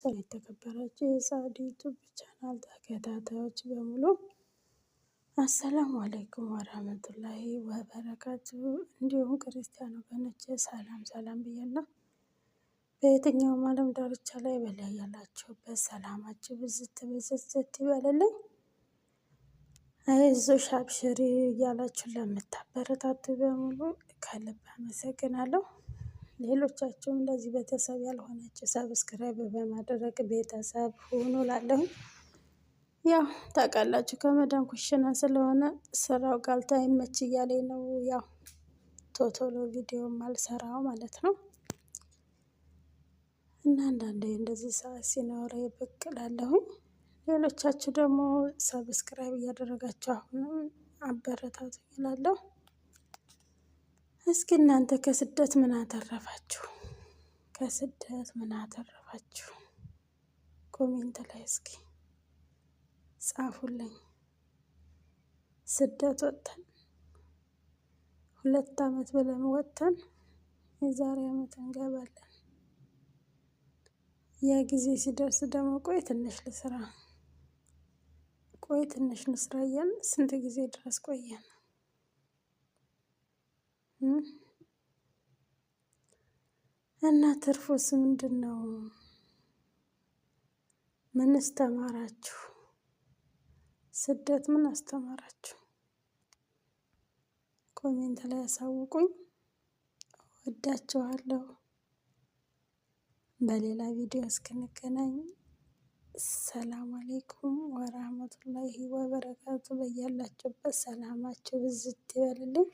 የተከበራችሁ የሳዲ ዩቱብ ቻናል ተከታታዮች በሙሉ አሰላሙ አለይኩም ወራህመቱላሂ ወበረካቱ። እንዲሁም ክርስቲያን ወገኖቼ ሰላም ሰላም ብያለሁ። በየትኛውም ዓለም ዳርቻ ላይ በላይ ያላችሁበት ሰላማችሁ ብዝት ብዝት ይበልልኝ። አይዞሽ አብሽሪ እያላችሁ ለምታበረታቱ በሙሉ ከልብ አመሰግናለሁ። ሌሎቻችሁም እንደዚህ ቤተሰብ ያልሆናችሁ ሰብስክራይብ በማድረግ ቤተሰብ ሁኑ እላለሁ። ያው ታውቃላችሁ ከመዳም ኩሽና ስለሆነ ስራው ካልተመች እያለኝ ነው። ያው ቶቶሎ ቪዲዮም አልሰራው ማለት ነው። እና አንዳንዴ እንደዚህ ሰዓት ሲኖረኝ ብቅ እላለሁኝ። ሌሎቻችሁ ደግሞ ሰብስክራይብ እያደረጋችሁ አሁንም አበረታቱኝ እላለሁ። እስኪ እናንተ ከስደት ምን አተረፋችሁ? ከስደት ምን አተረፋችሁ? ኮሜንት ላይ እስኪ ጻፉልኝ። ስደት ወጥተን 2 አመት ብለን ወጥተን የዛሬ አመት እንገባለን። ያ ጊዜ ሲደርስ ደግሞ ቆይ ትንሽ ልስራ፣ ቆይ ትንሽ ልስራ እያልን ስንት ጊዜ ድረስ ቆየን? እና ትርፉስ ምንድነው? ምንስ ተማራችሁ? ስደት ምን አስተማራችሁ? ኮሜንት ላይ አሳውቁኝ። እወዳችኋለሁ። በሌላ ቪዲዮ እስክንገናኝ ሰላም አለይኩም ወራህመቱላሂ ወበረካቱ። በያላችሁበት ሰላማችሁ ብዝት ይበልልኝ።